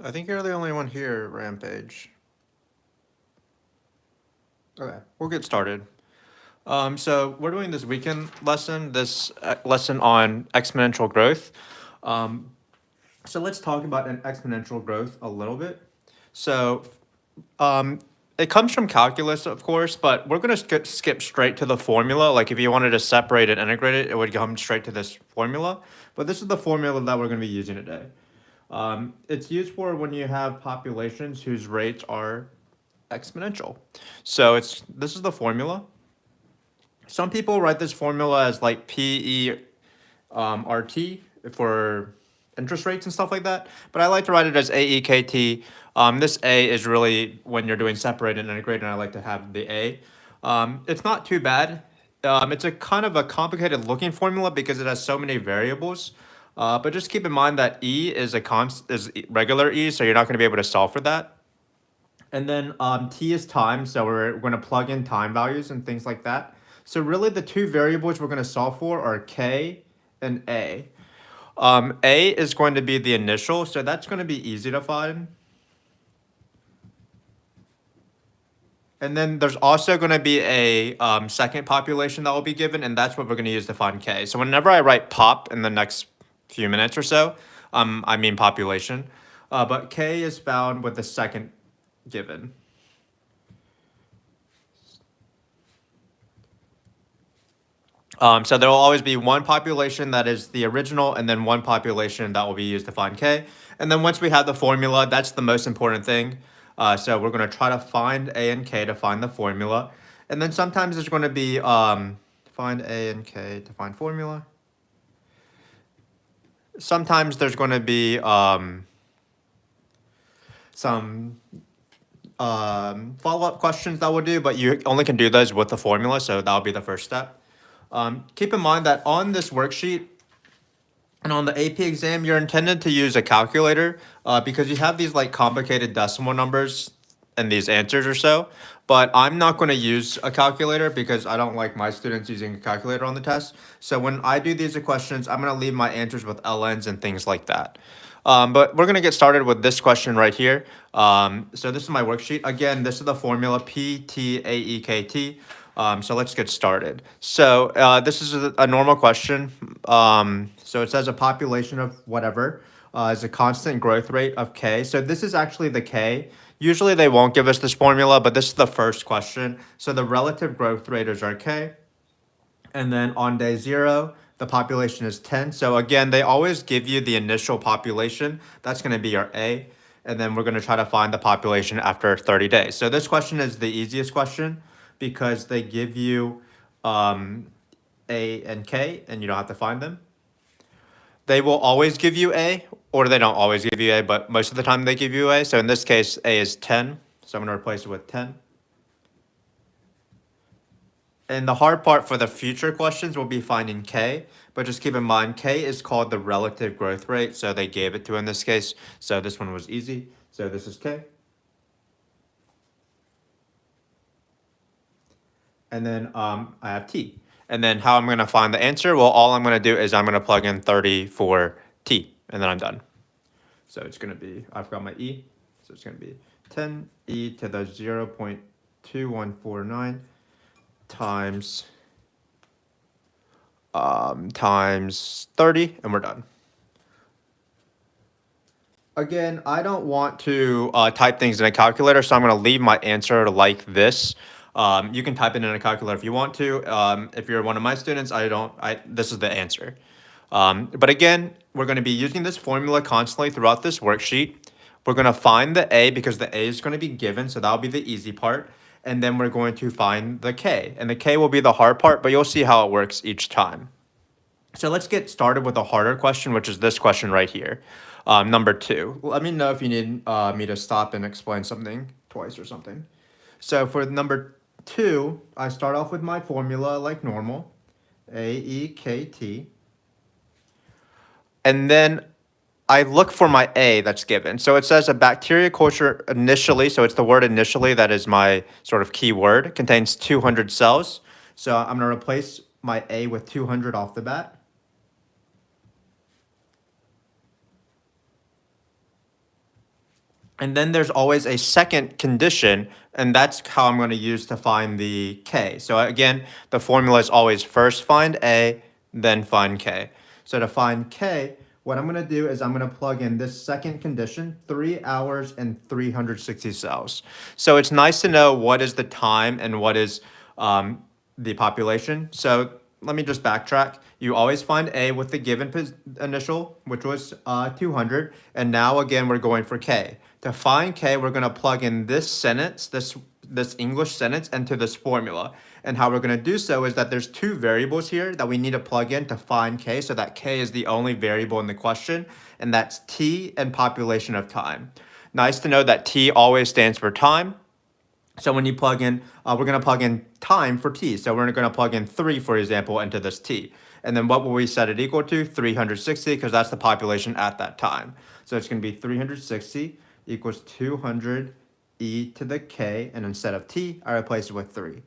I think you're the only one here, Rampage. Okay, we'll get started. So we're doing this weekend lesson, this lesson on exponential growth. Um, so let's talk about an exponential growth a little bit. So um, it comes from calculus, of course, but we're going to skip straight to the formula. Like if you wanted to separate and integrate it, it would come straight to this formula. But this is the formula that we're going to be using today. It's used for when you have populations whose rates are exponential. So this is the formula. Some people write this formula as like PERT for interest rates and stuff like that, but I like to write it as AEKT. This A is really when you're doing separate and integrate, and I like to have the A. It's not too bad. It's a kind of a complicated looking formula because it has so many variables. But just keep in mind that E is regular E, so you're not going to be able to solve for that. And then t is time, so we're going to plug in time values and things like that. So really the two variables we're going to solve for are k and a. A is going to be the initial, so that's going to be easy to find. And then there's also going to be a second population that will be given, and that's what we're going to use to find k. So whenever I write pop in the next few minutes or so, I mean population. But k is found with the second given. So there will always be one population that is the original, and then one population that will be used to find k. And then once we have the formula, that's the most important thing. So we're going to try to find a and k to find the formula. And then sometimes there's going to be find a and k to find formula. Sometimes there's going to be some follow-up questions that we'll do, but you only can do those with the formula, so that'll be the first step. Keep in mind that on this worksheet and on the AP exam, you're intended to use a calculator because you have these like complicated decimal numbers and these answers or so. But I'm not going to use a calculator because I don't like my students using a calculator on the test. So when I do these questions, I'm going to leave my answers with LNs and things like that. But we're going to get started with this question right here. So this is my worksheet. Again, this is the formula PTAEKT. So let's get started. So this is a normal question. So it says a population of whatever is a constant growth rate of k. So this is actually the k. Usually they won't give us this formula, but this is the first question. So the relative growth rate is our k. And then on day 0, the population is 10. So again, they always give you the initial population. That's going to be your A. And then we're going to try to find the population after 30 days. So this question is the easiest question because they give you A and K, and you don't have to find them. They will always give you A, or they don't always give you A, but most of the time they give you A. So in this case, A is 10. So I'm going to replace it with 10. And the hard part for the future questions will be finding k, but just keep in mind k is called the relative growth rate, so they gave it to in this case. So this one was easy. So this is k. And then I have t. And then how I'm going to find the answer? Well, all I'm going to do is I'm going to plug in 30 for t, and then I'm done. So it's going to be, I forgot my e, so it's going to be 10 e to the 0.2149 times times 30, and we're done. Again, I don't want to type things in a calculator, so I'm going to leave my answer like this. You can type it in a calculator if you want to. If you're one of my students, this is the answer. But again, we're going to be using this formula constantly throughout this worksheet. We're going to find the A because the A is going to be given, so that'll be the easy part. And then we're going to find the K. And the K will be the hard part, but you'll see how it works each time. So let's get started with a harder question, which is this question right here. Number 2. Let me know if you need me to stop and explain something twice or something. So for number 2, I start off with my formula like normal, AEKT. And then I look for my A that's given. So it says a bacteria culture initially, so it's the word initially that is my sort of key word, contains 200 cells. So I'm going to replace my A with 200 off the bat. And then there's always a second condition, and that's how I'm going to use to find the K. So again, the formula is always first find A, then find K. So to find K, what I'm going to do is I'm going to plug in this second condition, 3 hours and 360 cells. So it's nice to know what is the time and what is the population. So let me just backtrack. You always find A with the given initial, which was 200, and now again we're going for K. To find K, we're going to plug in this sentence, this English sentence into this formula. And how we're going to do so is that there's 2 variables here that we need to plug in to find K, so that K is the only variable in the question, and that's T and population of time. Nice to know that T always stands for time. So when you plug in, we're going to plug in time for T. So we're going to plug in 3, for example, into this T. And then what will we set it equal to? 360, because that's the population at that time. So it's going to be 360 equals 200 e to the k, and instead of t, I replace it with 3.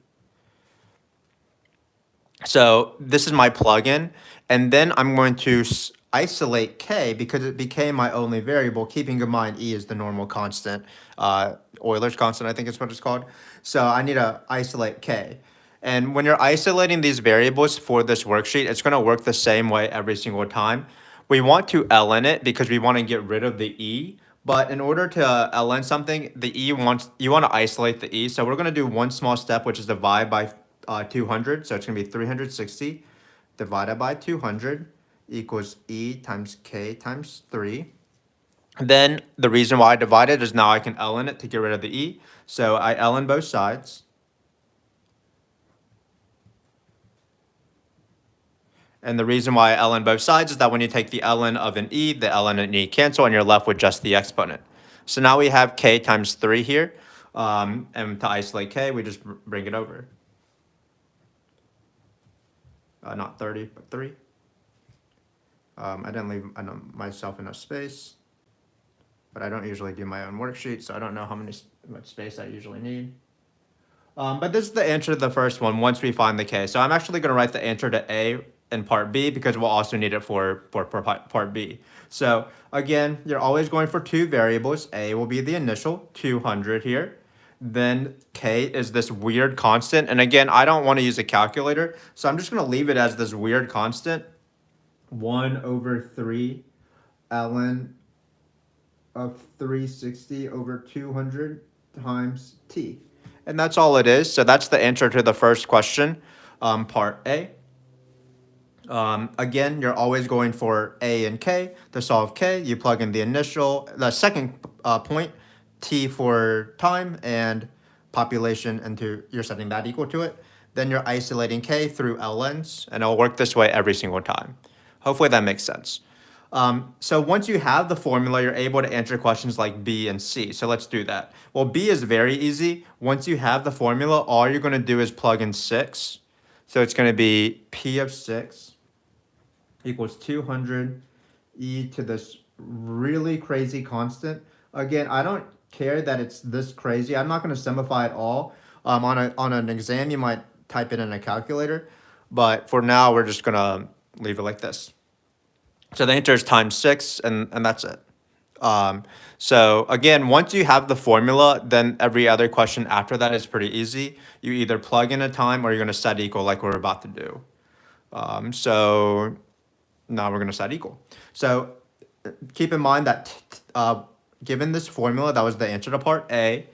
So this is my plugin, and then I'm going to isolate k because it became my only variable, keeping in mind e is the normal constant, Euler's constant, I think is what it's called. So I need to isolate k. And when you're isolating these variables for this worksheet, it's going to work the same way every single time. We want to ln it because we want to get rid of the e. But in order to ln something, you want to isolate the e. So we're going to do one small step, which is divide by 200. So it's going to be 360 divided by 200 equals e times k times 3. Then the reason why I divided is now I can ln it to get rid of the e. So I ln both sides. And the reason why I ln both sides is that when you take the ln of an e, the ln and e cancel, and you're left with just the exponent. So now we have k times 3 here. And to isolate k, we just bring it over. Not 30, but 3. I didn't leave myself enough space. But I don't usually do my own worksheet, so I don't know how much space I usually need. But this is the answer to the first one once we find the k. So I'm actually going to write the answer to A in part B because we'll also need it for part B. So again, you're always going for 2 variables. A will be the initial, 200 here. Then k is this weird constant. And again, I don't want to use a calculator, so I'm just going to leave it as this weird constant, 1 over 3 ln of 360 over 200 times t. And that's all it is. So that's the answer to the first question, part A. Again, you're always going for A and K. To solve K, you plug in the second point, T for time and population, into, you're setting that equal to it. Then you're isolating K through ln's, and it'll work this way every single time. Hopefully that makes sense. So once you have the formula, you're able to answer questions like B and C. So let's do that. Well, B is very easy. Once you have the formula, all you're going to do is plug in 6. So it's going to be P of 6 equals 200 e to this really crazy constant. Again, I don't care that it's this crazy. I'm not going to simplify it all. On an exam, you might type it in a calculator. But for now, we're just going to leave it like this. So the answer is times 6, and that's it. So again, once you have the formula, then every other question after that is pretty easy. You either plug in a time or you're going to set equal like we're about to do. So now we're going to set equal. So keep in mind that given this formula, that was the answer to part A.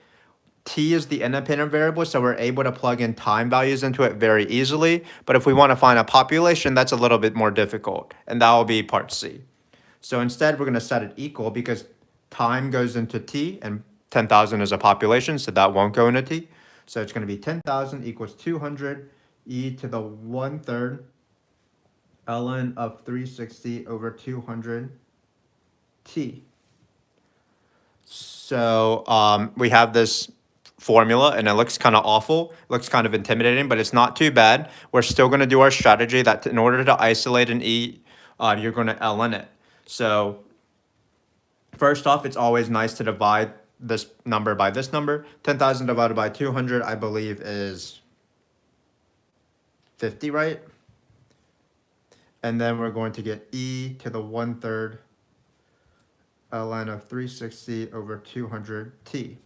T is the independent variable, so we're able to plug in time values into it very easily. But if we want to find a population, that's a little bit more difficult, and that will be part C. So instead, we're going to set it equal because time goes into T and 10,000 is a population, so that won't go into T. So it's going to be 10,000 equals 200 e to the 1/3 ln of 360 over 200 T. So we have this formula and it looks kind of awful, it looks kind of intimidating, but it's not too bad. We're still going to do our strategy that in order to isolate an E, you're going to ln it. So first off, it's always nice to divide this number by this number. 10,000 divided by 200, I believe, is 50, right? And then we're going to get e to the 1/3 ln of 360 over 200t.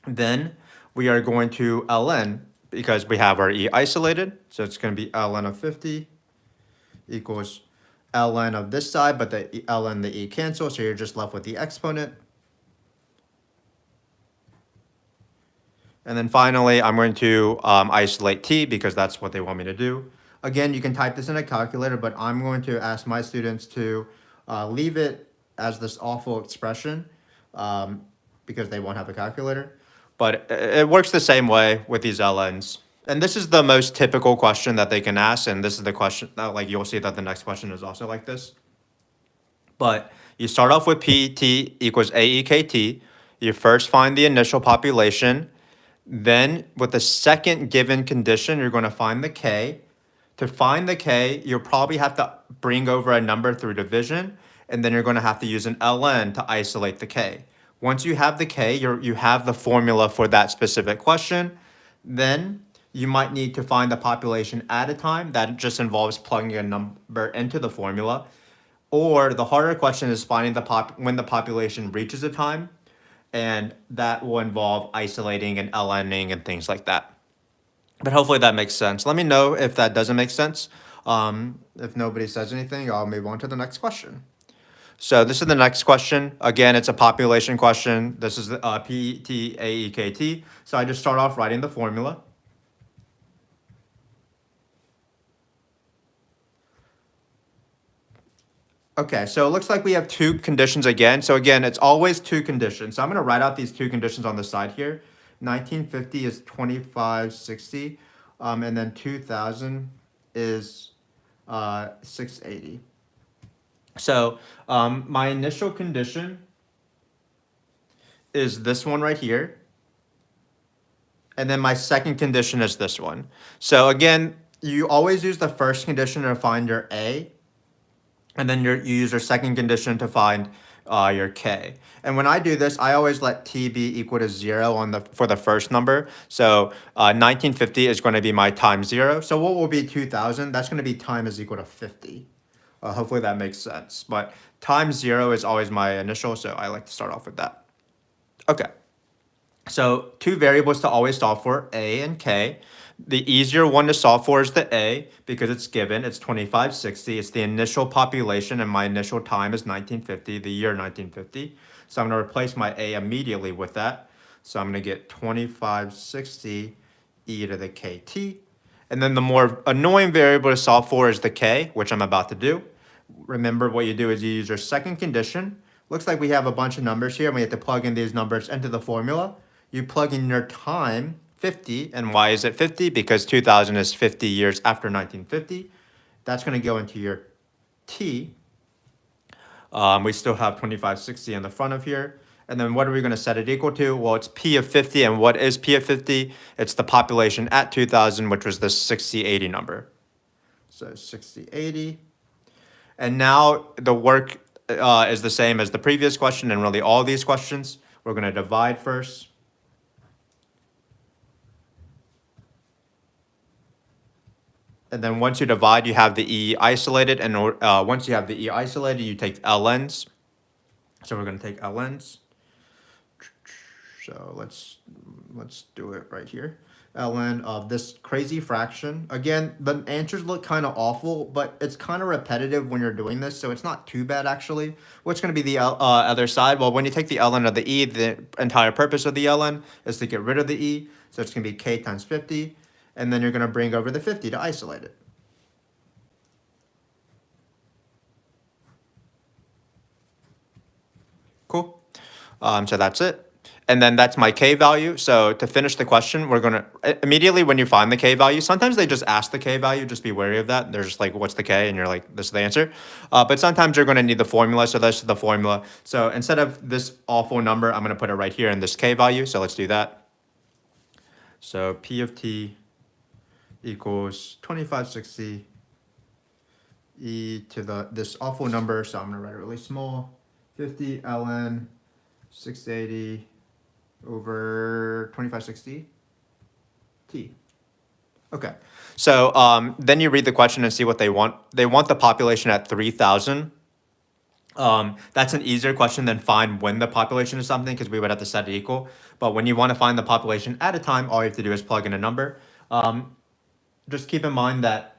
Then we are going to ln because we have our e isolated. So it's going to be ln of 50 equals ln of this side, but the ln, the e cancel, so you're just left with the exponent. And then finally, I'm going to isolate t because that's what they want me to do. Again, you can type this in a calculator, but I'm going to ask my students to leave it as this awful expression because they won't have a calculator. But it works the same way with these ln's. And this is the most typical question that they can ask, and this is the question that, like, you'll see that the next question is also like this. But you start off with pt equals aekt. You first find the initial population. Then with the second given condition, you're going to find the k. To find the k, you'll probably have to bring over a number through division, and then you're going to have to use an ln to isolate the k. Once you have the k, you have the formula for that specific question. Then you might need to find the population at a time. That just involves plugging a number into the formula. Or the harder question is finding when the population reaches a time, and that will involve isolating and lning and things like that. But hopefully that makes sense. Let me know if that doesn't make sense. If nobody says anything, I'll move on to the next question. So this is the next question. Again, it's a population question. This is the PTAEKT. So I just start off writing the formula. Okay, so it looks like we have two conditions again. So again, it's always two conditions. So I'm going to write out these two conditions on the side here. 1950 is 2560, and then 2000 is 680. So my initial condition is this one right here. And then my second condition is this one. So again, you always use the first condition to find your A, and then you use your second condition to find your k. And when I do this, I always let t be equal to 0 for the first number. So 1950 is going to be my time 0. So what will be 2000? That's going to be time is equal to 50. Hopefully that makes sense. But time 0 is always my initial, so I like to start off with that. Okay. So two variables to always solve for, a and k. The easier one to solve for is the a because it's given. It's 2560. It's the initial population, and my initial time is 1950, the year 1950. So I'm going to replace my a immediately with that. So I'm going to get 2560 e to the kt. And then the more annoying variable to solve for is the k, which I'm about to do. Remember, what you do is you use your second condition. Looks like we have a bunch of numbers here, and we have to plug in these numbers into the formula. You plug in your time, 50, and why is it 50? Because 2000 is 50 years after 1950. That's going to go into your t. We still have 2560 in the front of here. And then what are we going to set it equal to? Well, it's p of 50, and what is p of 50? It's the population at 2000, which was the 6080 number. So 6080. And now the work is the same as the previous question and really all these questions. We're going to divide first. And then once you divide, you have the e isolated. And once you have the e isolated, you take ln's. So we're going to take ln's. So let's do it right here. ln of this crazy fraction. Again, the answers look kind of awful, but it's kind of repetitive when you're doing this, so it's not too bad actually. What's going to be the other side? Well, when you take the ln of the e, the entire purpose of the ln is to get rid of the e, so it's going to be k times 50, and then you're going to bring over the 50 to isolate it. Cool. So that's it. And then that's my k value. So to finish the question, we're going to immediately when you find the k value, sometimes they just ask the k value. Just be wary of that. They're just like, what's the k? And you're like, this is the answer. But sometimes you're going to need the formula. So this is the formula. So instead of this awful number, I'm going to put it right here in this k value. So let's do that. So p of t equals 2560 e to this awful number. So I'm going to write it really small. 50 ln 680 over 2560 t. Okay, so then you read the question and see what they want. They want the population at 3,000. That's an easier question than find when the population is something, because we would have to set it equal. But when you want to find the population at a time, all you have to do is plug in a number. Just keep in mind that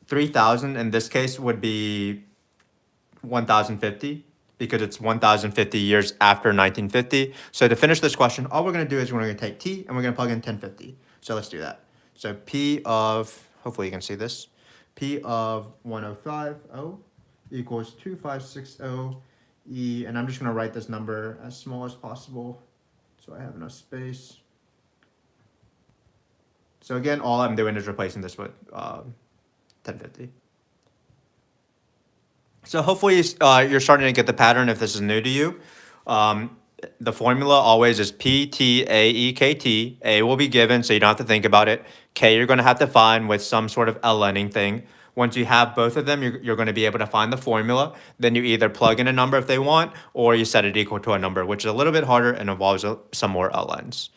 3,000 in this case would be 1,050. Because it's 1,050 years after 1950. So to finish this question, all we're going to do is we're going to take t and we're going to plug in 1050. So let's do that. So p of, hopefully you can see this, p of 1050 equals 2560 e, and I'm just going to write this number as small as possible so I have enough space. So again, all I'm doing is replacing this with 1050. So hopefully you're starting to get the pattern if this is new to you. The formula always is P, T, A, E, K, T. A will be given, so you don't have to think about it. K you're going to have to find with some sort of lning thing. Once you have both of them, you're going to be able to find the formula. Then you either plug in a number if they want, or you set it equal to a number, which is a little bit harder and involves some more ln's.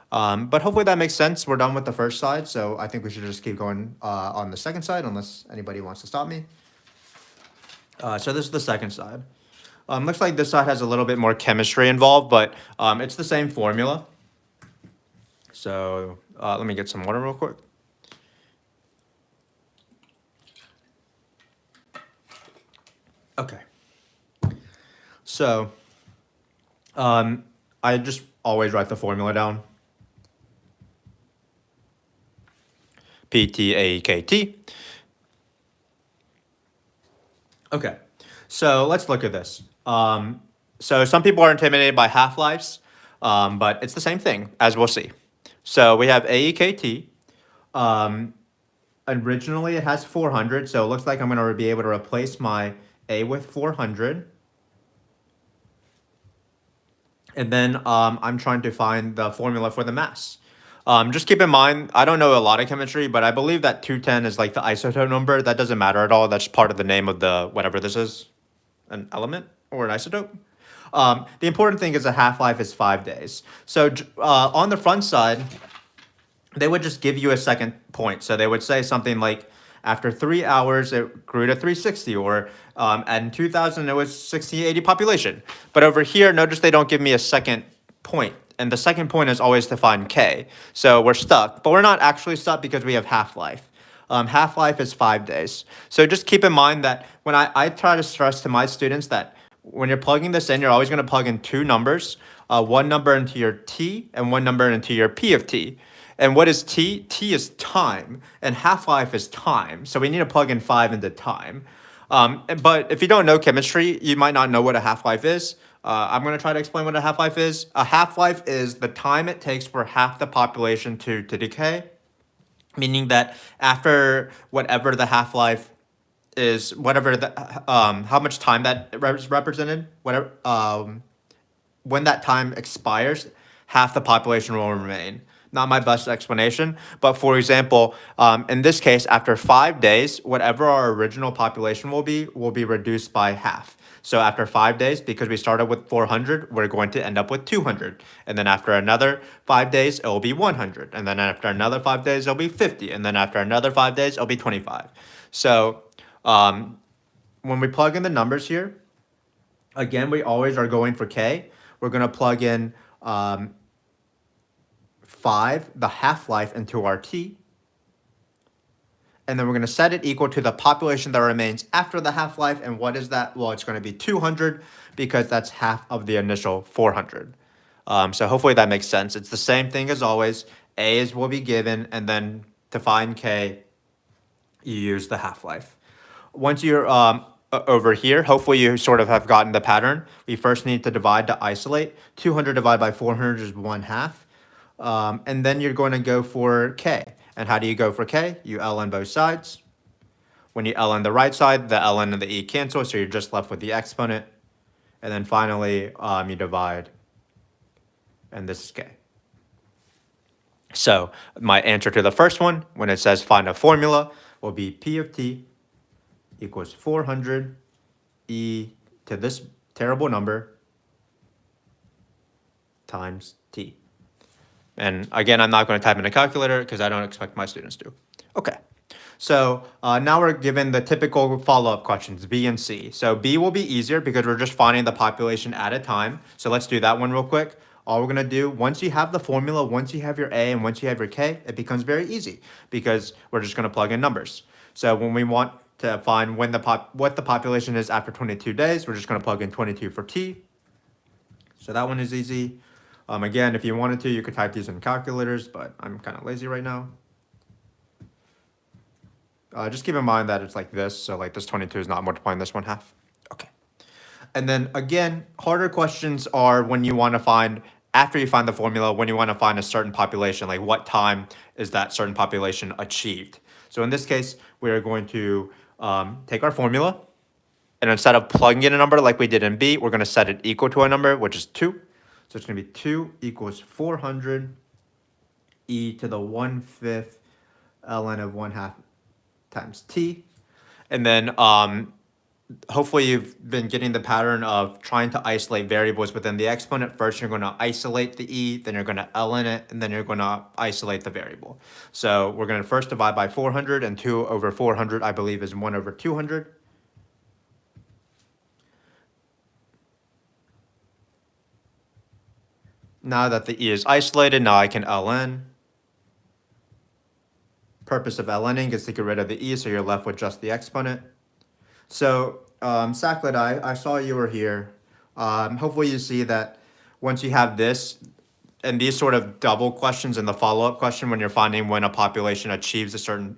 But hopefully that makes sense. We're done with the first side, so I think we should just keep going on the second side, unless anybody wants to stop me. So this is the second side. Looks like this side has a little bit more chemistry involved, but it's the same formula. So let me get some water real quick. Okay. So I just always write the formula down. P, T, A, E, K, T. Okay, so let's look at this. So some people are intimidated by half-lives, but it's the same thing, as we'll see. So we have AEKT. Originally, it has 400, so it looks like I'm going to be able to replace my A with 400. And then I'm trying to find the formula for the mass. Just keep in mind, I don't know a lot of chemistry, but I believe that 210 is like the isotope number. That doesn't matter at all. That's part of the name of the whatever this is, an element or an isotope. The important thing is the half-life is 5 days. So on the front side, they would just give you a second point. So they would say something like, after 3 hours, it grew to 360, or in 2000, it was 6080 population. But over here, notice they don't give me a second point. And the second point is always to find k. So we're stuck, but we're not actually stuck because we have half-life. Half-life is 5 days. So just keep in mind that when I try to stress to my students that when you're plugging this in, you're always going to plug in two numbers, one number into your t and one number into your p of t. And what is t? T is time, and half-life is time. So we need to plug in 5 into time. But if you don't know chemistry, you might not know what a half-life is. I'm going to try to explain what a half-life is. A half-life is the time it takes for half the population to decay, meaning that after whatever the half-life is, whatever the how much time that is represented, whatever when that time expires, half the population will remain. Not my best explanation, but for example, in this case, after 5 days, whatever our original population will be reduced by half. So after 5 days, because we started with 400, we're going to end up with 200. And then after another 5 days, it will be 100. And then after another 5 days, it'll be 50. And then after another 5 days, it'll be 25. So when we plug in the numbers here, Again, we always are going for K. We're going to plug in 5, the half-life, into our T. And then we're going to set it equal to the population that remains after the half-life. And what is that? Well, it's going to be 200 because that's half of the initial 400. So hopefully that makes sense. It's the same thing as always. A is will be given, and then to find K, you use the half-life. Once you're over here, hopefully you sort of have gotten the pattern. We first need to divide to isolate. 200 divided by 400 is 1/2. And then you're going to go for K. And how do you go for K? You ln both sides. When you ln the right side, the ln and the e cancel, so you're just left with the exponent. And then finally, you divide, and this is K. So my answer to the first one, when it says find a formula, will be P of T equals 400 e to this terrible number times T. And again, I'm not going to type in a calculator because I don't expect my students to. Okay. So now we're given the typical follow-up questions, B and C. So B will be easier because we're just finding the population at a time. So let's do that one real quick. All we're going to do, once you have the formula, once you have your A and once you have your K, it becomes very easy because we're just going to plug in numbers. So when we want to find what the population is after 22 days, we're just going to plug in 22 for T. So that one is easy. Again, if you wanted to, you could type these in calculators, but I'm kind of lazy right now. Just keep in mind that it's like this, so like this 22 is not multiplying this 1/2. Okay. And then again, harder questions are when you want to find, after you find the formula, when you want to find a certain population, like what time is that certain population achieved. So in this case, we are going to take our formula, and instead of plugging in a number like we did in B, we're going to set it equal to a number, which is 2. So it's going to be 2 equals 400 e to the 1/5 ln of 1/2 times T. And then hopefully you've been getting the pattern of trying to isolate variables within the exponent. First, you're going to isolate the e, then you're going to ln it, and then you're going to isolate the variable. So we're going to first divide by 400, and 2 over 400, I believe, is 1 over 200. Now that the e is isolated, now I can ln. Purpose of lning is to get rid of the e, so you're left with just the exponent. So, Saclet, I saw you were here. Hopefully you see that once you have this, and these sort of double questions in the follow-up question, when you're finding when a population achieves a certain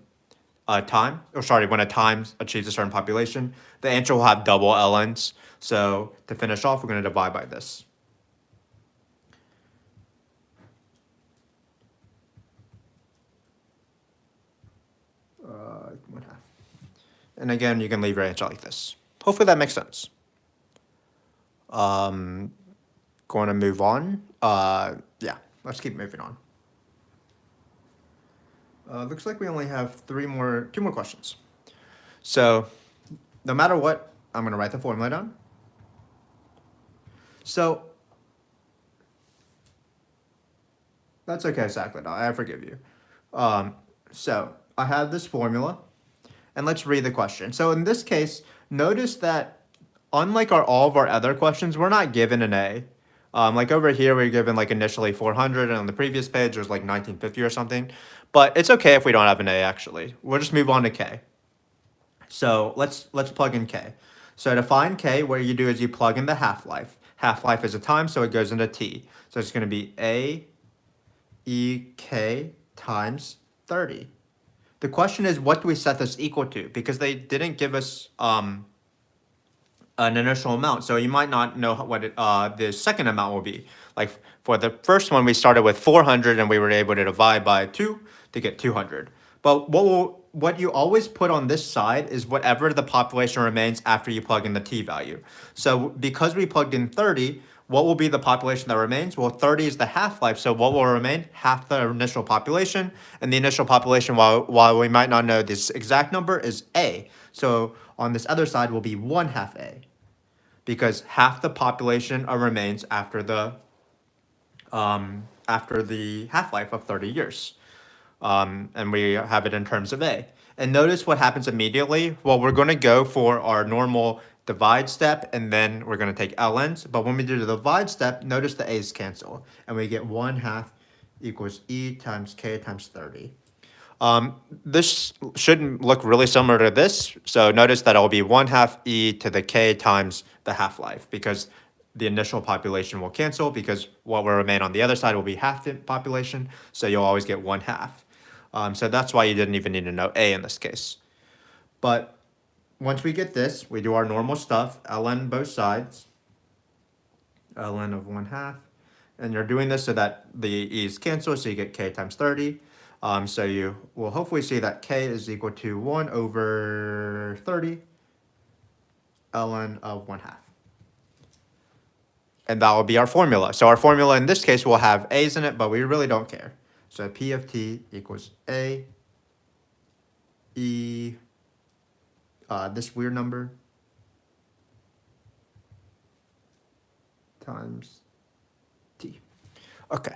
time, or sorry, when a time achieves a certain population, the answer will have double ln's. So to finish off, we're going to divide by this. And again, you can leave your answer like this. Hopefully that makes sense. Going to move on. Yeah, let's keep moving on. Looks like we only have two more questions. So no matter what, I'm going to write the formula down. So that's okay, Saclet. I forgive you. So I have this formula. And let's read the question. So in this case, notice that unlike all of our other questions, we're not given an A. Like over here, we're given like initially 400, and on the previous page, there's like 1950 or something. But it's okay if we don't have an A, actually. We'll just move on to K. So let's plug in K. So to find K, what you do is you plug in the half-life. Half-life is a time, so it goes into T. So it's going to be A E K times 30. The question is, what do we set this equal to? Because they didn't give us an initial amount, so you might not know what the second amount will be. Like for the first one, we started with 400, and we were able to divide by 2 to get 200. But what you always put on this side is whatever the population remains after you plug in the t value. So because we plugged in 30, what will be the population that remains? Well, 30 is the half-life, so what will remain? Half the initial population, and the initial population, while we might not know this exact number, is A. So on this other side will be 1/2 A, because half the population remains after the half-life of 30 years. And we have it in terms of A. And notice what happens immediately. Well, we're going to go for our normal divide step, and then we're going to take ln's. But when we do the divide step, notice the a's cancel, and we get 1/2 equals e times k times 30. This should look really similar to this. So notice that it'll be 1/2 e to the k times the half-life, because the initial population will cancel, because what will remain on the other side will be half the population. So you'll always get 1/2. So that's why you didn't even need to know a in this case. But once we get this, we do our normal stuff, ln both sides, ln of 1/2. And you're doing this so that the e's cancel, so you get k times 30. So you will hopefully see that k is equal to 1/30 ln of 1/2. And that will be our formula. So our formula in this case will have a's in it, but we really don't care. So p of t equals a e, this weird number, times t. Okay.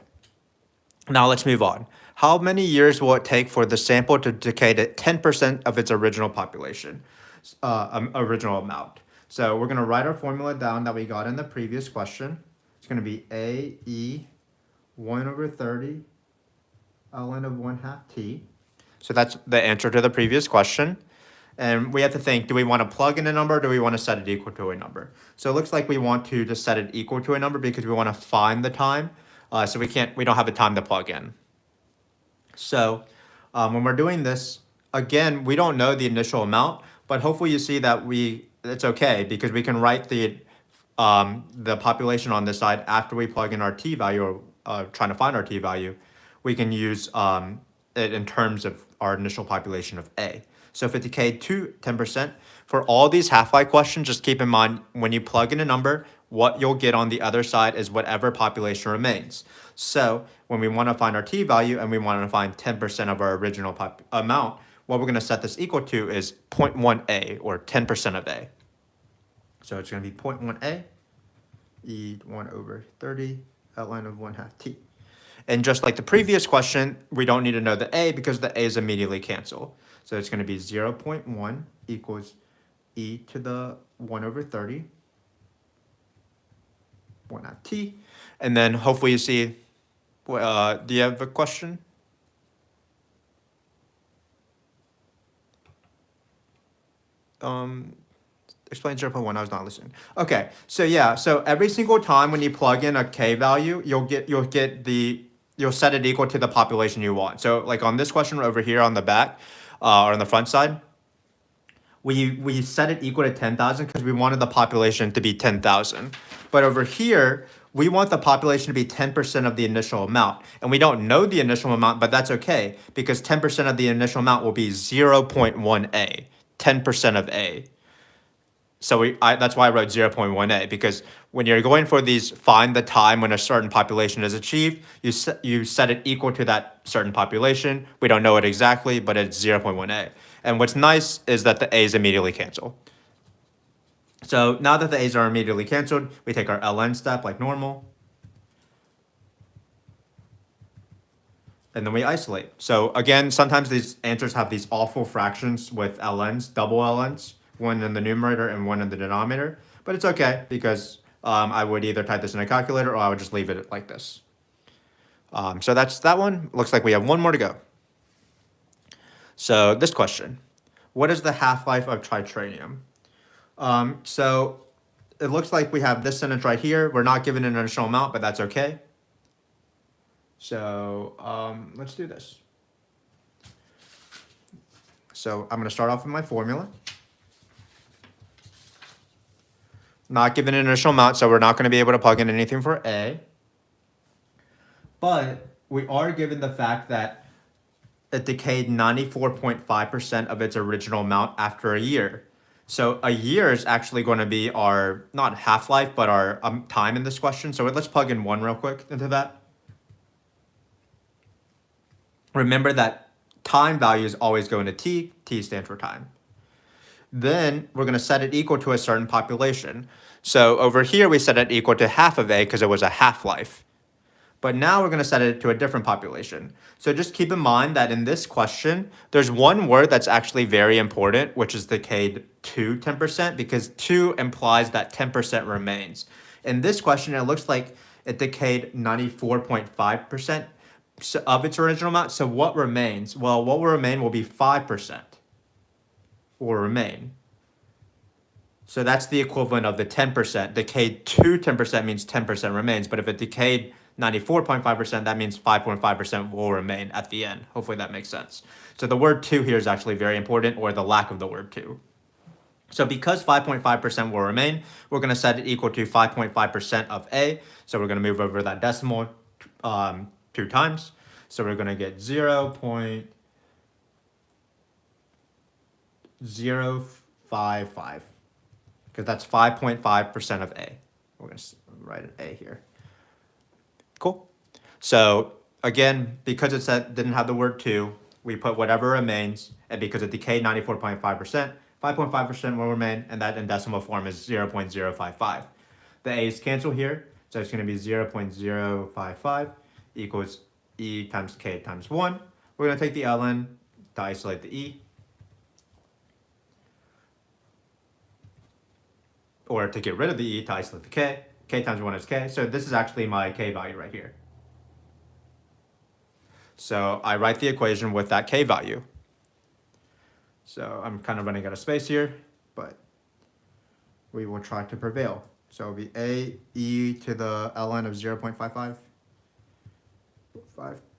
Now let's move on. How many years will it take for the sample to decay to 10% of its original population, original amount? So we're going to write our formula down that we got in the previous question. It's going to be AE 1/30 ln of 1/2 t. So that's the answer to the previous question. And we have to think, do we want to plug in a number or do we want to set it equal to a number? So it looks like we want to just set it equal to a number because we want to find the time. So we don't have a time to plug in. So when we're doing this, again, we don't know the initial amount, but hopefully you see that it's okay because we can write the population on this side after we plug in our t value, or trying to find our t value. We can use it in terms of our initial population of A. So if it decayed to 10%, for all these half-life questions, just keep in mind when you plug in a number, what you'll get on the other side is whatever population remains. So when we want to find our t value and we want to find 10% of our original amount, what we're going to set this equal to is 0.1a, or 10% of A. So it's going to be 0.1a, e 1/30 ln of 1/2 t. And just like the previous question, we don't need to know the a because the a's immediately cancel. So it's going to be 0.1 equals e to the 1/30, 1/2 t. And then hopefully you see, do you have a question? Explain 0.1, I was not listening. Okay, so yeah, so every single time when you plug in a k value, you'll set it equal to the population you want. So like on this question over here on the back, or on the front side, we set it equal to 10,000 because we wanted the population to be 10,000. But over here, we want the population to be 10% of the initial amount. And we don't know the initial amount, but that's okay because 10% of the initial amount will be 0.1a, 10% of A. So that's why I wrote 0.1a, because when you're going for these, find the time when a certain population is achieved, you set it equal to that certain population. We don't know it exactly, but it's 0.1a. And what's nice is that the a's immediately cancel. So now that the a's are immediately canceled, we take our ln step like normal. And then we isolate. So again, sometimes these answers have these awful fractions with ln's, double ln's, one in the numerator and one in the denominator. But it's okay because I would either type this in a calculator or I would just leave it like this. So that's that one. Looks like we have one more to go. So this question, what is the half-life of tritanium? So it looks like we have this sentence right here. We're not given an initial amount, but that's okay. So let's do this. So I'm going to start off with my formula. Not given an initial amount, so we're not going to be able to plug in anything for A. But we are given the fact that it decayed 94.5% of its original amount after a year. So a year is actually going to be our, not half-life, but our time in this question. So let's plug in 1 real quick into that. Remember that time values always go into t. T stands for time. Then we're going to set it equal to a certain population. So over here, we set it equal to half of A because it was a half-life. But now we're going to set it to a different population. So just keep in mind that in this question, there's one word that's actually very important, which is decayed to 10%, because 2 implies that 10% remains. In this question, it looks like it decayed 94.5% of its original amount. So what remains? Well, what will remain will be 5% will remain. So that's the equivalent of the 10%. Decayed to 10% means 10% remains, but if it decayed 94.5%, that means 5.5% will remain at the end. Hopefully that makes sense. So the word to here is actually very important, or the lack of the word to. So because 5.5% will remain, we're going to set it equal to 5.5% of A. So we're going to move over that decimal 2 times. So we're going to get 0.055, because that's 5.5% of A. We're going to write an A here. Cool. So again, because it said didn't have the word to, we put whatever remains, and because it decayed 94.5%, 5.5% will remain, and that in decimal form is 0.055. The A's cancel here, so it's going to be 0.055 equals E times K times 1. We're going to take the ln to isolate the E, or to get rid of the E to isolate the K. K times 1 is K, so this is actually my K value right here. So I write the equation with that K value. So I'm kind of running out of space here, but we will try to prevail. So it'll be A e to the ln of 0.55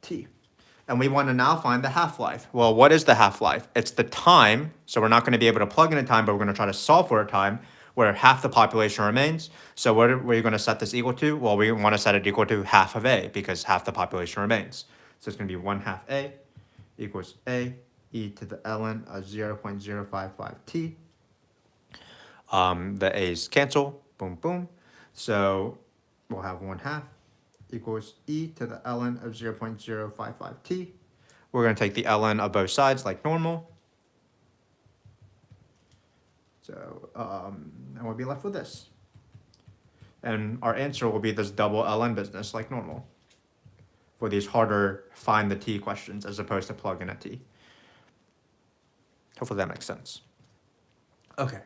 t. And we want to now find the half-life. Well, what is the half-life? It's the time, so we're not going to be able to plug in a time, but we're going to try to solve for a time where half the population remains. So what are we going to set this equal to? Well, we want to set it equal to half of A, because half the population remains. So it's going to be 1/2 A equals A e to the ln of 0.055 t. The A's cancel, boom, boom. So we'll have 1/2 equals e to the ln of 0.055 t. We're going to take the ln of both sides like normal. So, and we'll be left with this. And our answer will be this double ln business like normal for these harder find the t questions as opposed to plug in a t. Hopefully that makes sense. Okay.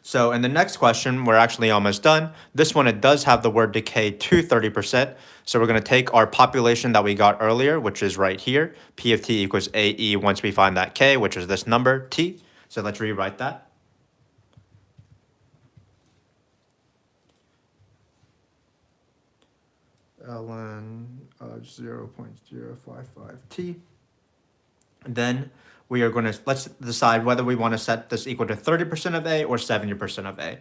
So in the next question, we're actually almost done. This one, it does have the word decay to 30%. So we're going to take our population that we got earlier, which is right here. P of t equals AE once we find that K, which is this number, T. So let's rewrite that. ln of 0.055 t. Then we are going to, let's decide whether we want to set this equal to 30% of A or 70% of A.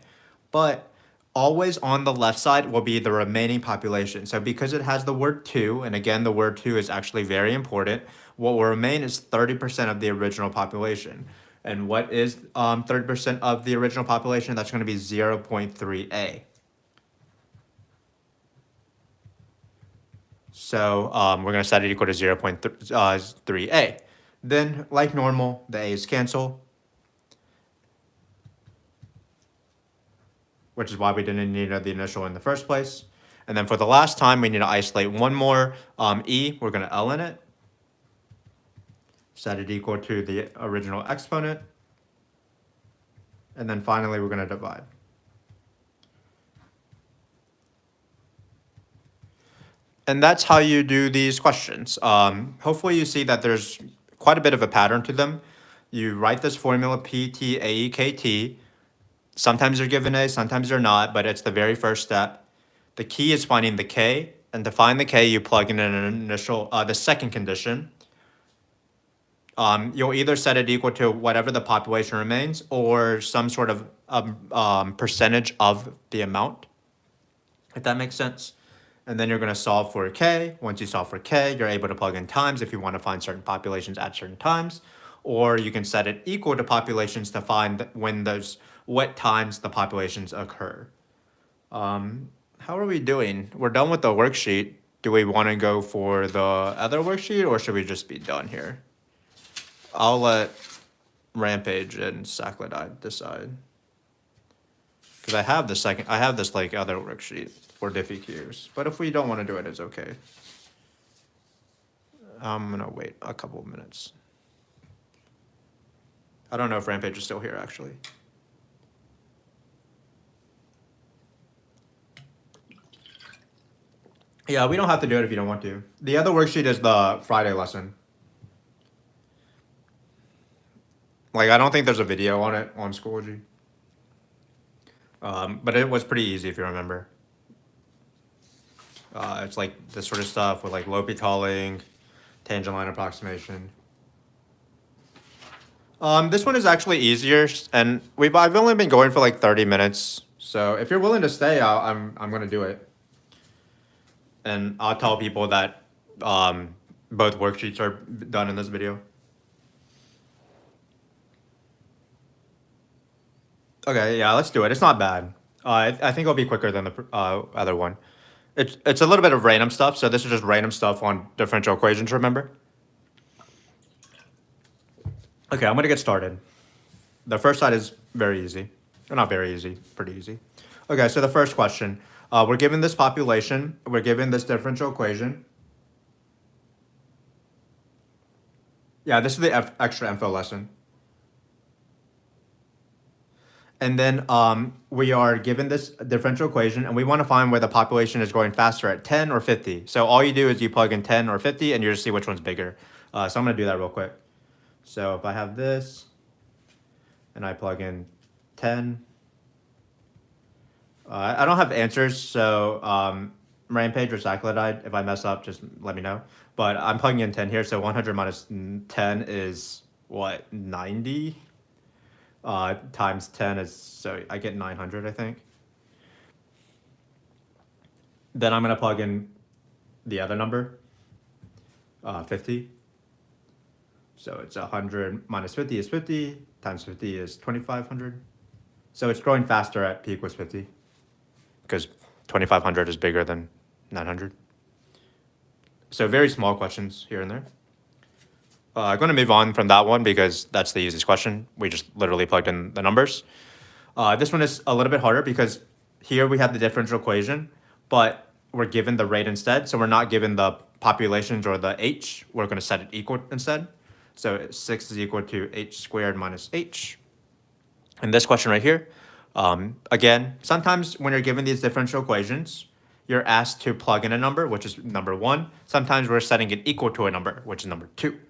But always on the left side will be the remaining population. So because it has the word to, and again, the word to is actually very important, what will remain is 30% of the original population. And what is 30% of the original population? That's going to be 0.3A. So we're going to set it equal to 0.3A. Then, like normal, the A's cancel, which is why we didn't need the initial in the first place. And then for the last time, we need to isolate one more E. We're going to ln it. Set it equal to the original exponent. And then finally, we're going to divide. And that's how you do these questions. Hopefully you see that there's quite a bit of a pattern to them. You write this formula P, T, A, E, K, T. Sometimes they're given A, sometimes they're not, but it's the very first step. The key is finding the K, and to find the K, you plug in an initial, the second condition. You'll either set it equal to whatever the population remains or some sort of percentage of the amount, if that makes sense. And then you're going to solve for K. Once you solve for K, you're able to plug in times if you want to find certain populations at certain times. Or you can set it equal to populations to find what times the populations occur. How are we doing? We're done with the worksheet. Do we want to go for the other worksheet, or should we just be done here? I'll let Rampage and Saclidide decide. Because I have this like other worksheet for DiffyQs. But if we don't want to do it, it's okay. I'm gonna wait a couple of minutes. I don't know if Rampage is still here, actually. Yeah, we don't have to do it if you don't want to. The other worksheet is the Friday lesson. Like, I don't think there's a video on it on Schoology. But it was pretty easy if you remember. It's like this sort of stuff with like L'Hopital, tangent line approximation. This one is actually easier, and I've only been going for like 30 minutes. So if you're willing to stay, I'm gonna do it. And I'll tell people that both worksheets are done in this video. Okay, yeah, let's do it. It's not bad. I think it'll be quicker than the other one. It's a little bit of random stuff. So this is just random stuff on differential equations. Remember? Okay, I'm gonna get started. The first side is very easy. Or not very easy, pretty easy. Okay, so the first question. We're given this population. We're given this differential equation. Yeah, this is the extra info lesson. And then we are given this differential equation, and we want to find where the population is growing faster at 10 or 50. So all you do is you plug in 10 or 50, and you just see which one's bigger. So I'm going to do that real quick. So if I have this, and I plug in 10, I don't have answers, so Rampage or Cyclodide, if I mess up, just let me know. But I'm plugging in 10 here, so 100 minus 10 is, what, 90? Times 10 is, so I get 900, I think. Then I'm going to plug in the other number, 50. So it's 100 minus 50 is 50, times 50 is 2,500. So it's growing faster at p equals 50, because 2,500 is bigger than 900. So very small questions here and there. I'm going to move on from that one because that's the easiest question. We just literally plugged in the numbers. This one is a little bit harder because here we have the differential equation, but we're given the rate instead. So we're not given the populations or the h. We're going to set it equal instead. So 6 is equal to h squared minus h. And this question right here, again, sometimes when you're given these differential equations, you're asked to plug in a number, which is number 1. Sometimes we're setting it equal to a number, which is number 2.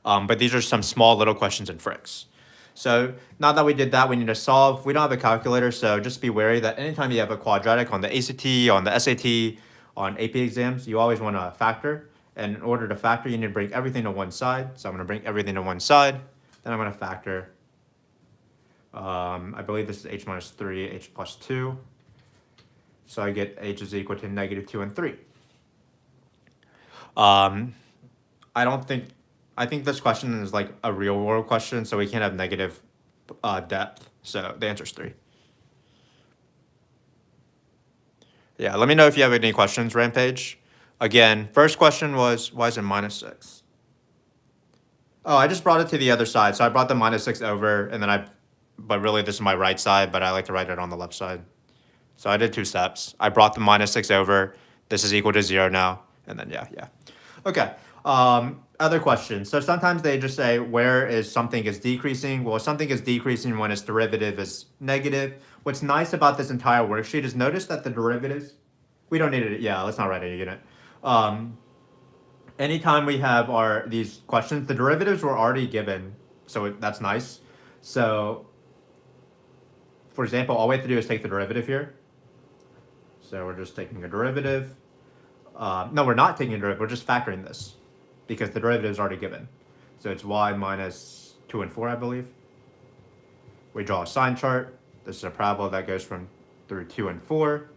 But these are some small little questions in Fricks. So now that we did that, we need to solve. We don't have a calculator, so just be wary that anytime you have a quadratic on the ACT, on the SAT, on AP exams, you always want to factor. And in order to factor, you need to bring everything to one side. So I'm going to bring everything to one side. Then I'm going to factor. I believe this is h minus 3, h plus 2. So I get h is equal to negative 2 and 3. I think this question is like a real world question, so we can't have negative depth. So the answer is 3. Yeah, let me know if you have any questions, Rampage. Again, first question was, why is it minus 6? Oh, I just brought it to the other side. So I brought the minus 6 over, and then but really this is my right side, but I like to write it on the left side. So I did 2 steps. I brought the minus 6 over. This is equal to 0 now. And then, yeah. Okay. Other questions. So sometimes they just say, where is something is decreasing? Well, something is decreasing when its derivative is negative. What's nice about this entire worksheet is notice that the derivatives, we don't need it. Yeah, let's not write a unit. Anytime we have these questions, the derivatives were already given. So that's nice. So, for example, all we have to do is take the derivative here. So we're just taking a derivative. No, we're not taking a derivative. We're just factoring this because the derivative is already given. So it's y minus 2 and 4, I believe. We draw a sign chart. This is a parabola that goes through 2 and 4.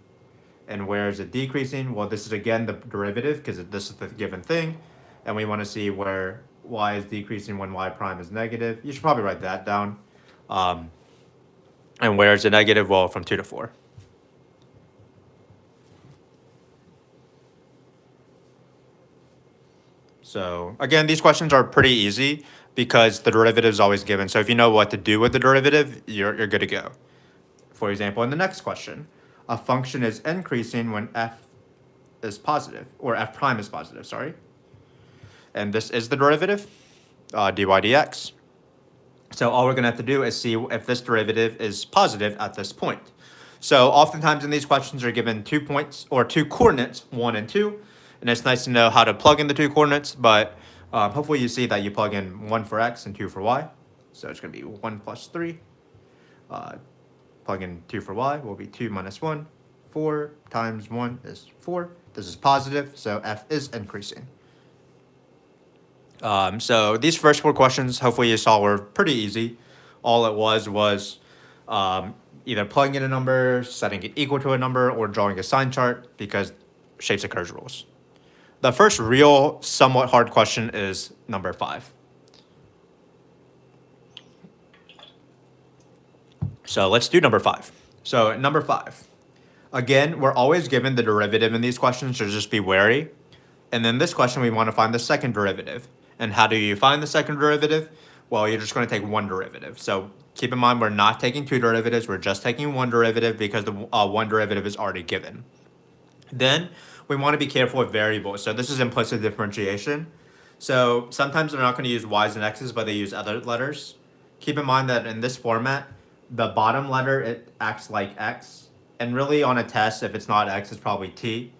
And where is it decreasing? Well, this is again the derivative because this is the given thing. And we want to see where y is decreasing when y prime is negative. You should probably write that down. And where is it negative? Well, from 2 to 4. So again, these questions are pretty easy because the derivative is always given. So if you know what to do with the derivative, you're good to go. For example, in the next question, a function is increasing when f is positive, or f prime is positive, sorry. and this is the derivative, dy dx. So all we're going to have to do is see if this derivative is positive at this point. So oftentimes in these questions are given 2 points or 2 coordinates, 1 and 2, and it's nice to know how to plug in the 2 coordinates, but hopefully you see that you plug in 1 for x and 2 for y. So it's going to be 1 plus 3. Plug in 2 for y will be 2 minus 1. 4 times 1 is 4. This is positive, so f is increasing. So these first 4 questions, hopefully you saw, were pretty easy. All it was either plugging in a number, setting it equal to a number, or drawing a sign chart because shapes and curves rules. The first real, somewhat hard question is number 5. So let's do number 5. So number 5. Again, we're always given the derivative in these questions, so just be wary. And then this question, we want to find the second derivative. And how do you find the second derivative? Well, you're just going to take one derivative. So keep in mind, we're not taking 2 derivatives. We're just taking one derivative because the one derivative is already given. Then we want to be careful with variables. So this is implicit differentiation. So sometimes they're not going to use y's and x's, but they use other letters. Keep in mind that in this format, the bottom letter, it acts like x. And really on a test, if it's not x, it's probably t.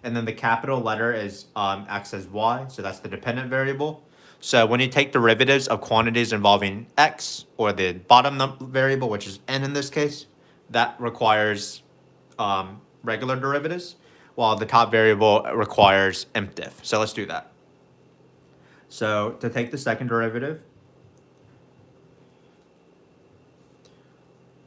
And then the capital letter is x as y, so that's the dependent variable. So when you take derivatives of quantities involving x, or the bottom variable, which is n in this case, that requires regular derivatives, while the top variable requires mdiff. So let's do that. So to take the second derivative,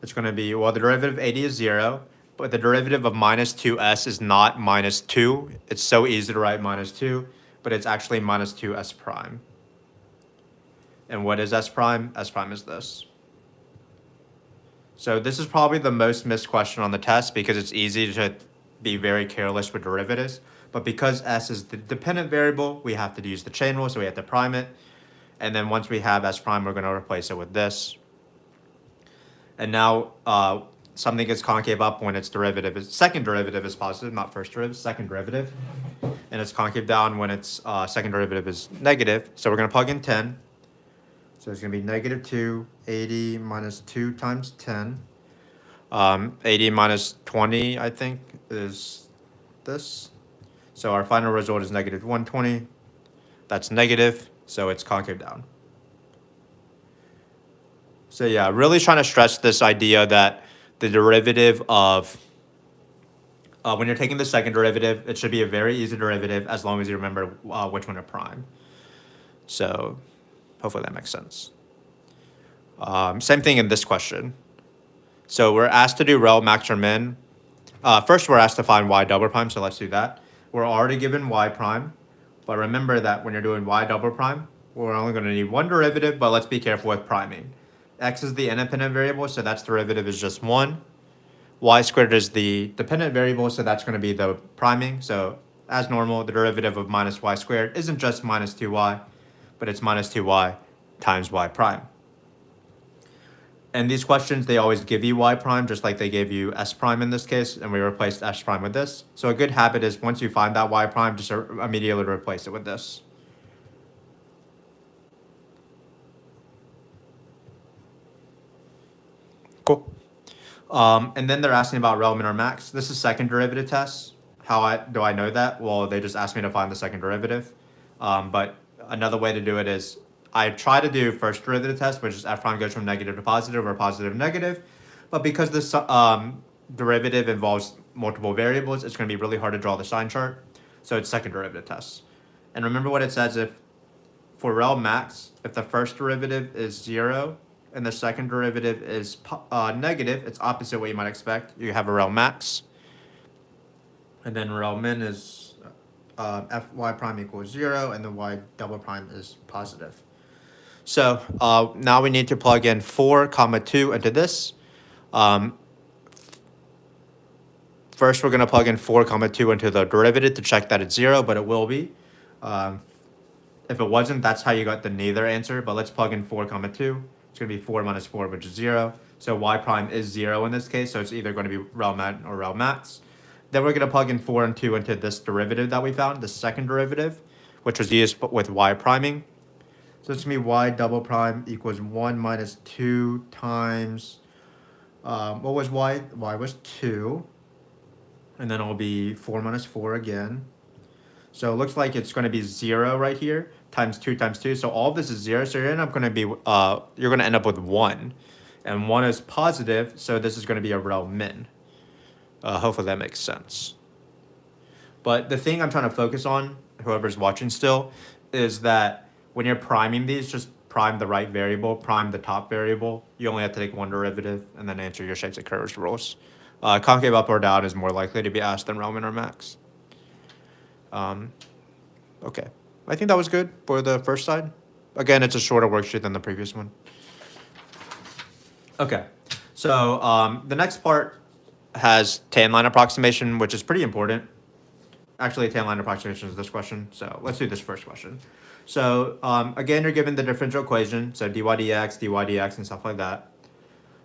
it's going to be, well, the derivative of 80 is 0. But the derivative of minus 2s is not minus 2. It's so easy to write minus 2, but it's actually minus 2s prime. And what is s prime? S prime is this. So this is probably the most missed question on the test because it's easy to be very careless with derivatives. But because s is the dependent variable, we have to use the chain rule, so we have to prime it. And then once we have s prime, we're going to replace it with this. And now something gets concave up when its derivative is second derivative is positive, not first derivative, second derivative. And it's concave down when its second derivative is negative. So we're going to plug in 10. So it's going to be negative 2, 80 minus 2 times 10. 80 minus 20, I think, is this. So our final result is negative 120. That's negative, so it's concave down. So yeah, really trying to stress this idea that the derivative of, when you're taking the second derivative, it should be a very easy derivative as long as you remember which one to prime. So hopefully that makes sense. Same thing in this question. So we're asked to do rel, max, or min. First, we're asked to find y double prime, so let's do that. We're already given y prime, but remember that when you're doing y double prime, we're only going to need one derivative, but let's be careful with priming. X is the independent variable, so that's derivative is just 1. Y squared is the dependent variable, so that's going to be the priming. So as normal, the derivative of minus y squared isn't just minus 2y, but it's minus 2y times y prime. And these questions, they always give you y prime, just like they gave you s prime in this case, and we replaced s prime with this. So a good habit is once you find that y prime, just immediately replace it with this. Cool. And then they're asking about rel, min, or max. This is second derivative tests. How do I know that? Well, they just asked me to find the second derivative. But another way to do it is I try to do first derivative test, which is f prime goes from negative to positive or positive to negative. But because this derivative involves multiple variables, it's going to be really hard to draw the sign chart. So it's second derivative tests. And remember what it says, if for rel max, if the first derivative is 0, and the second derivative is negative, it's opposite what you might expect. You have a rel max. And then rel min is y prime equals 0, and then y double prime is positive. So now we need to plug in 4, 2 into this. First, we're going to plug in 4, 2 into the derivative to check that it's 0, but it will be. If it wasn't, that's how you got the neither answer. But let's plug in 4, 2. It's going to be 4 minus 4, which is 0. So y prime is 0 in this case, so it's either going to be rel min or rel max. Then we're going to plug in 4 and 2 into this derivative that we found, the second derivative, which was used with y priming. So it's going to be y double prime equals 1 minus 2 times, what was y? Y was 2. And then it'll be 4 minus 4 again. So it looks like it's going to be 0 right here, times 2 times 2. So all of this is 0. So you're going to end up with 1. And 1 is positive, so this is going to be a rel min. Hopefully that makes sense. But the thing I'm trying to focus on, whoever's watching still, is that when you're priming these, just prime the right variable, prime the top variable. You only have to take one derivative and then answer your shapes and curves rules. Concave up or down is more likely to be asked than rel min or max. Okay, I think that was good for the first side. Again, it's a shorter worksheet than the previous one. Okay, so the next part has tan line approximation, which is pretty important. Actually, tan line approximation is this question, so let's do this first question. So again, you're given the differential equation, so dy dx, and stuff like that.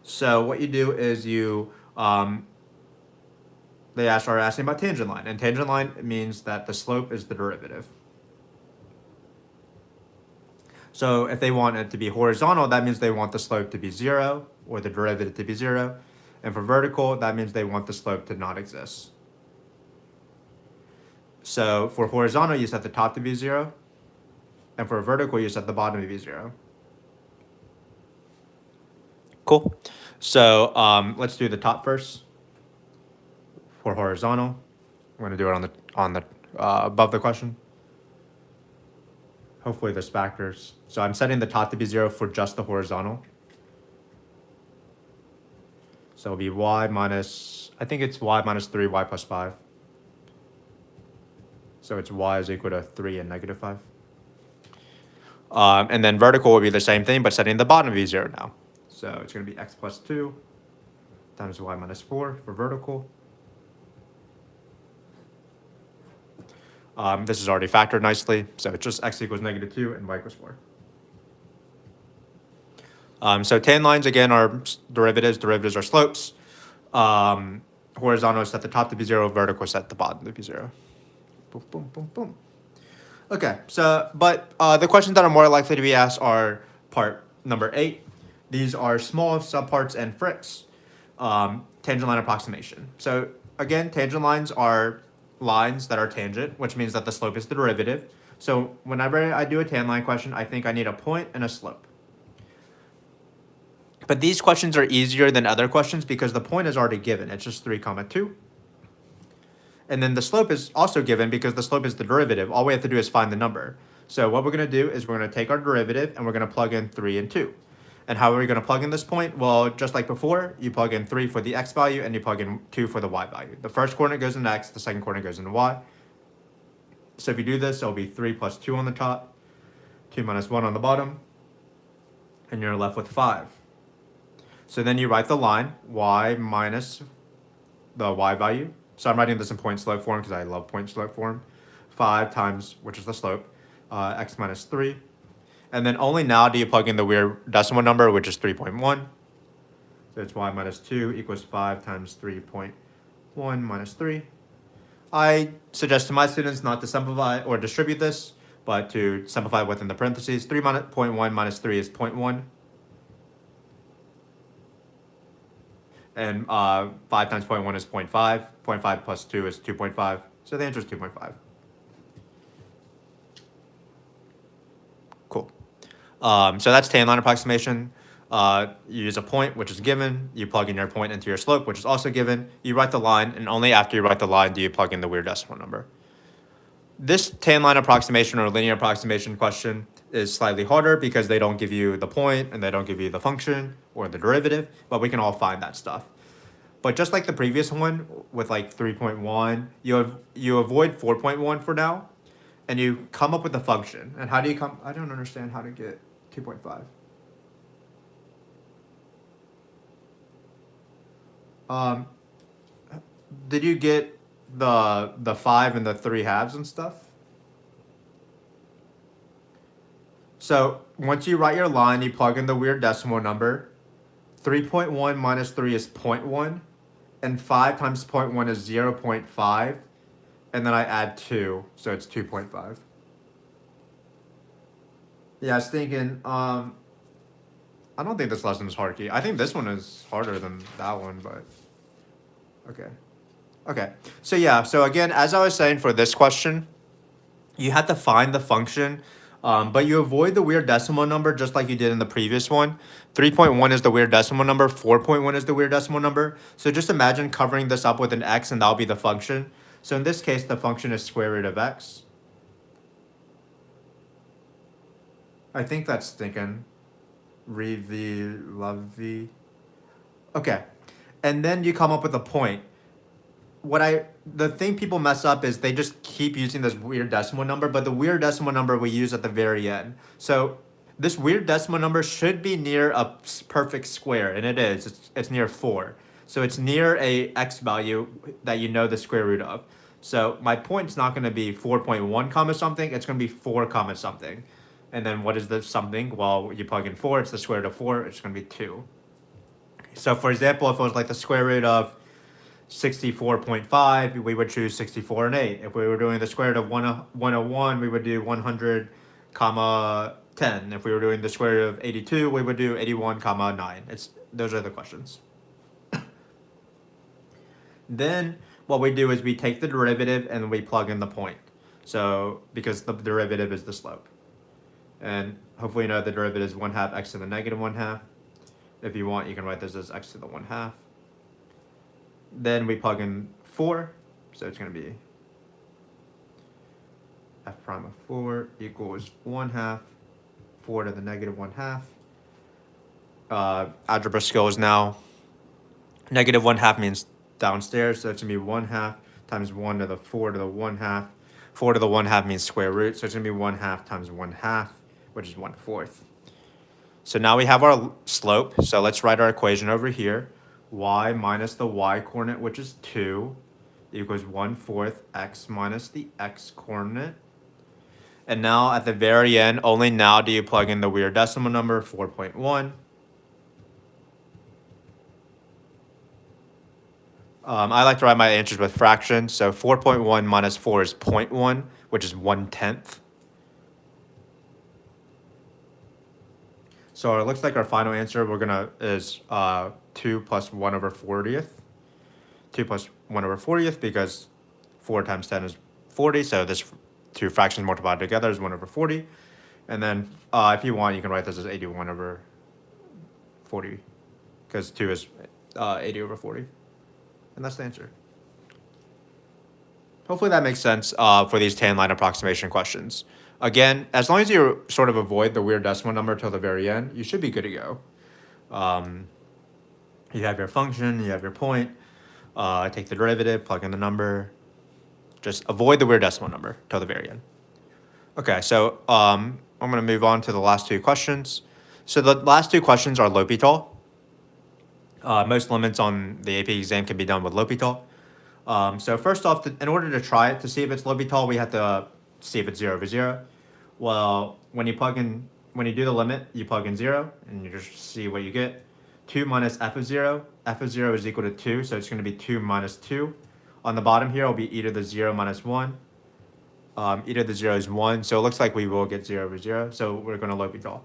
So what you do is you, they are asking about tangent line, and tangent line means that the slope is the derivative. So if they want it to be horizontal, that means they want the slope to be 0, or the derivative to be 0. And for vertical, that means they want the slope to not exist. So for horizontal, you set the top to be 0. And for vertical, you set the bottom to be 0. Cool. So let's do the top first. For horizontal, I'm going to do it on the above the question. Hopefully there's factors. So I'm setting the top to be 0 for just the horizontal. So it'll be y minus, I think it's y minus 3, y plus 5. So it's y is equal to 3 and negative 5. And then vertical will be the same thing, but setting the bottom to be 0 now. So it's going to be x plus 2 times y minus 4 for vertical. This is already factored nicely, so it's just x equals negative 2 and y equals 4. So tan lines, again, are derivatives. Derivatives are slopes. Horizontal is set the top to be 0. Vertical is set the bottom to be 0. Boom, boom, boom, boom. Okay, so, but the questions that are more likely to be asked are part number 8. These are small subparts and fricks. Tangent line approximation. So, again, tangent lines are lines that are tangent, which means that the slope is the derivative. So whenever I do a tan line question, I think I need a point and a slope. But these questions are easier than other questions because the point is already given. It's just 3, 2. And then the slope is also given because the slope is the derivative. All we have to do is find the number. So what we're going to do is we're going to take our derivative and we're going to plug in 3 and 2. And how are we going to plug in this point? Well, just like before, you plug in 3 for the x value and you plug in 2 for the y value. The first coordinate goes into x, the second coordinate goes into y. So if you do this, it'll be 3 plus 2 on the top, 2 minus 1 on the bottom, and you're left with 5. So then you write the line, y minus the y value. So I'm writing this in point slope form because I love point slope form. 5 times, which is the slope, x minus 3. And then only now do you plug in the weird decimal number, which is 3.1. So it's y minus 2 equals 5 times 3.1 minus 3. I suggest to my students not to simplify or distribute this, but to simplify within the parentheses. 3.1 minus 3 is 0.1. And 5 times 0.1 is 0.5. 0.5 plus 2 is 2.5. So the answer is 2.5. Cool. So that's tan line approximation. You use a point, which is given. You plug in your point into your slope, which is also given. You write the line, and only after you write the line do you plug in the weird decimal number. This tan line approximation or linear approximation question is slightly harder because they don't give you the point and they don't give you the function or the derivative, but we can all find that stuff. But just like the previous one with like 3.1, you avoid 4.1 for now, and you come up with a function. And how do you come? I don't understand how to get 2.5. Did you get the 5 and the 3 halves and stuff? So once you write your line, you plug in the weird decimal number. 3.1 minus 3 is 0.1, and 5 times 0.1 is 0.5, and then I add 2, so it's 2.5. Yeah, I was thinking, I don't think this lesson is hard key. I think this one is harder than that one, but okay. Okay. So yeah, so again, as I was saying for this question, you have to find the function, but you avoid the weird decimal number just like you did in the previous one. 3.1 is the weird decimal number, 4.1 is the weird decimal number. So just imagine covering this up with an x and that'll be the function. So in this case, the function is square root of x. I think that's thinking. Revi, lovey. Okay. And then you come up with a point. The thing people mess up is they just keep using this weird decimal number, but the weird decimal number we use at the very end. So this weird decimal number should be near a perfect square, and it is. It's near 4. So it's near a x value that you know the square root of. So my point's not going to be 4.1 comma something, it's going to be 4 comma something. And then what is the something? Well, you plug in 4, it's the square root of 4, it's going to be 2. So for example, if it was like the square root of 64.5, we would choose 64 and 8. If we were doing the square root of 101, we would do 100 comma 10. If we were doing the square root of 82, we would do 81 comma 9. Those are the questions. Then what we do is we take the derivative and we plug in the point. So because the derivative is the slope. And hopefully you know the derivative is 1/2 x to the negative 1/2. If you want, you can write this as x to the 1/2. Then we plug in 4, so it's going to be f prime of 4 equals 1/2, 4 to the negative 1/2. Algebra skills now. Negative 1/2 means downstairs, so it's going to be 1/2 times 1 to the 4 to the 1/2. 4 to the 1/2 means square root, so it's going to be 1/2 times 1/2, which is 1/4. So now we have our slope, so let's write our equation over here. Y minus the y coordinate, which is 2, equals 1/4 x minus the x coordinate. And now at the very end, only now do you plug in the weird decimal number, 4.1. I like to write my answers with fractions, so 4.1 minus 4 is 0.1, which is 1/10. So it looks like our final answer is 2 plus 1 over 40th. 2 plus 1 over 40th because 4 times 10 is 40. So this two fractions multiplied together is 1 over 40. And then if you want, you can write this as 81 over 40 because 2 is 80 over 40. And that's the answer. Hopefully that makes sense for these tan line approximation questions. Again, as long as you sort of avoid the weird decimal number till the very end, you should be good to go. You have your function, you have your point, take the derivative, plug in the number. Just avoid the weird decimal number till the very end. Okay, so I'm going to move on to the last two questions. So the last two questions are L'Hopital. Most limits on the AP exam can be done with L'Hopital. So first off, in order to try it, to see if it's L'Hopital, we have to see if it's 0 over 0. Well, when you do the limit, you plug in 0, and you just see what you get. 2 minus f of 0. F of 0 is equal to 2, so it's going to be 2 minus 2. On the bottom here will be e to the 0 minus 1. E to the 0 is 1, so it looks like we will get 0 over 0, so we're going to L'Hopital.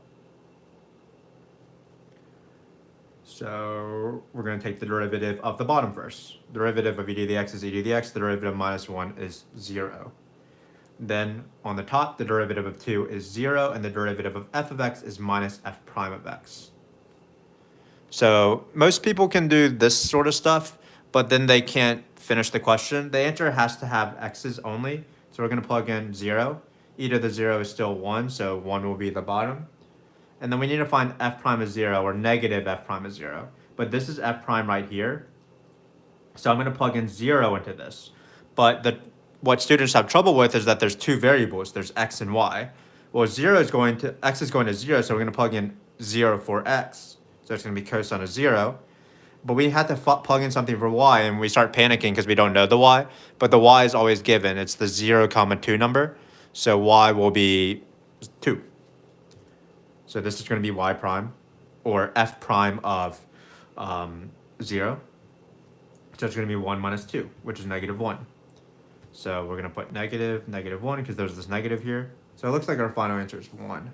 So we're going to take the derivative of the bottom first. Derivative of e to the x is e to the x. The derivative of minus 1 is 0. Then on the top, the derivative of 2 is 0, and the derivative of f of x is minus f prime of x. So most people can do this sort of stuff, but then they can't finish the question. The answer has to have x's only. So we're going to plug in 0. E to the 0 is still 1, so 1 will be the bottom. And then we need to find f prime is 0, or negative f prime is 0. But this is f prime right here. So I'm going to plug in 0 into this. But what students have trouble with is that there's two variables. There's x and y. Well, x is going to 0, so we're going to plug in 0 for x. So it's going to be cosine of 0. But we have to plug in something for y, and we start panicking because we don't know the y. But the y is always given. It's the 0, 2 number. So y will be 2. So this is going to be y prime, or f prime of 0. So it's going to be 1 minus 2, which is negative 1. So we're going to put negative, negative 1, because there's this negative here. So it looks like our final answer is 1.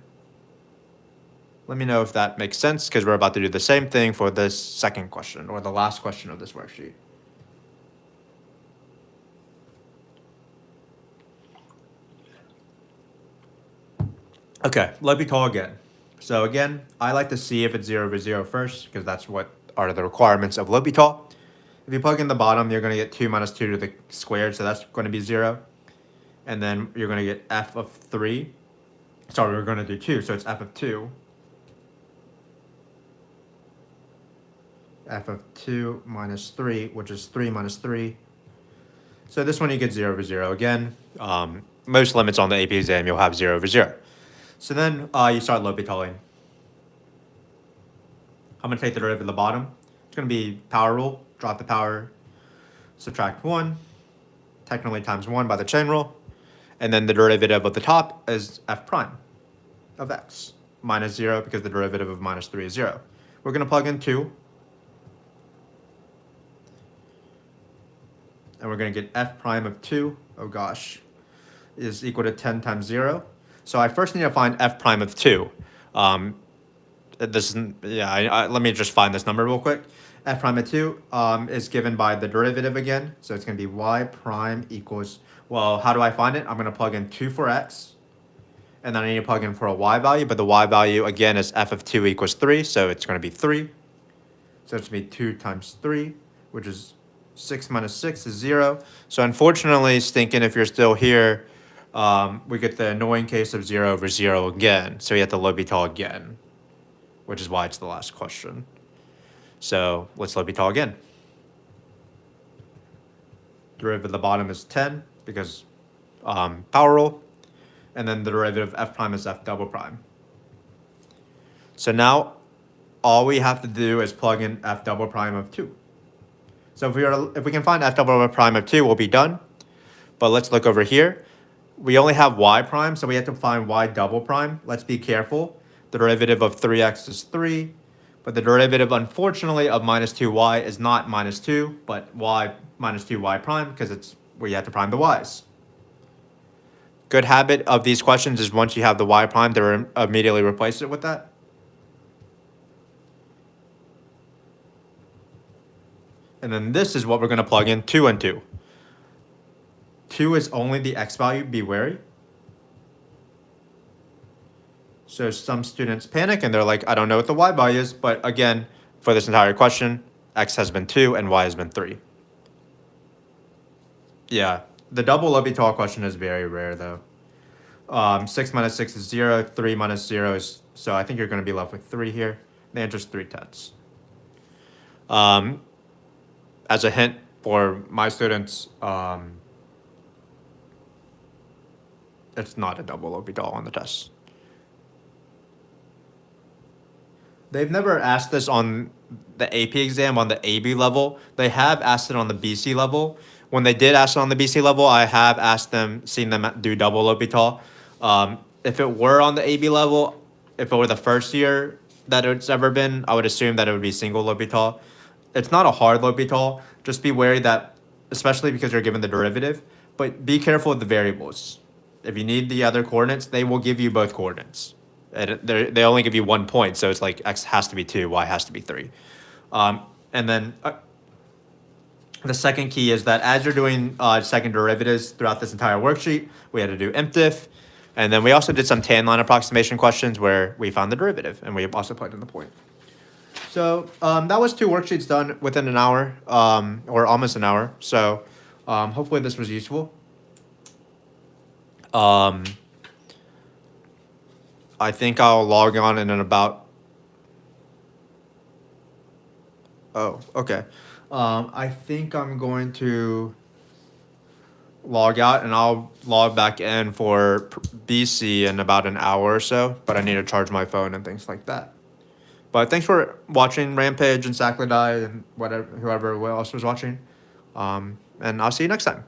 Let me know if that makes sense, because we're about to do the same thing for this second question, or the last question of this worksheet. Okay, L'Hopital again. So again, I like to see if it's 0 over 0 first, because that's what are the requirements of L'Hopital. If you plug in the bottom, you're going to get 2 minus 2 to the squared, so that's going to be 0. And then you're going to get f of 3. Sorry, we're going to do 2, so it's f of 2. F of 2 minus 3, which is 3 minus 3. So this one you get 0 over 0 again. Most limits on the AP exam, you'll have 0 over 0. So then you start L'Hopitaling. I'm going to take the derivative of the bottom. It's going to be power rule. Drop the power, subtract 1, technically times 1 by the chain rule. And then the derivative of the top is f prime of x minus 0, because the derivative of minus 3 is 0. We're going to plug in 2. And we're going to get f prime of 2, oh gosh, is equal to 10 times 0. So I first need to find f prime of 2. Let me just find this number real quick. F prime of 2 is given by the derivative again. So it's going to be y prime equals, well, how do I find it? I'm going to plug in 2 for x. And then I need to plug in for a y value. But the y value, again, is f of 2 equals 3. So it's going to be 3. So it's going to be 2 times 3, which is 6 minus 6 is 0. So unfortunately, Stinkin', if you're still here, we get the annoying case of 0 over 0 again. So you have to L'Hopital again, which is why it's the last question. So let's L'Hopital again. Derivative of the bottom is 10, because power rule. And then the derivative of f prime is f double prime. So now all we have to do is plug in f double prime of 2. So if we can find f double prime of 2, we'll be done. But let's look over here. We only have y prime, so we have to find y double prime. Let's be careful. The derivative of 3x is 3. But the derivative, unfortunately, of minus 2y is not minus 2, but y minus 2y prime, because it's where you have to prime the y's. Good habit of these questions is once you have the y prime, to immediately replace it with that. And then this is what we're going to plug in 2 and 2. 2 is only the x value, be wary. So some students panic and they're like, I don't know what the y value is. But again, for this entire question, x has been 2 and y has been 3. Yeah, the double L'Hopital question is very rare though. 6 minus 6 is 0, 3 minus 0 is, so I think you're going to be left with 3 here. The answer is 3/10. As a hint for my students, it's not a double L'Hopital on the test. They've never asked this on the AP exam on the AB level. They have asked it on the BC level. When they did ask it on the BC level, I have seen them do double L'Hopital. If it were on the AB level, if it were the first year that it's ever been, I would assume that it would be single L'Hopital. It's not a hard L'Hopital. Just be wary that, especially because you're given the derivative, but be careful with the variables. If you need the other coordinates, they will give you both coordinates. They only give you 1 point, so it's like x has to be 2, y has to be 3. And then the second key is that as you're doing second derivatives throughout this entire worksheet, we had to do MDiff. And then we also did some tan line approximation questions where we found the derivative, and we also plugged in the point. So that was 2 worksheets done within an hour, or almost an hour. So hopefully this was useful. I think I'll log on in about... Oh, okay. I think I'm going to log out and I'll log back in for BC in about an hour or so, but I need to charge my phone and things like that. But thanks for watching Rampage and Sacklidai and whoever else was watching. And I'll see you next time.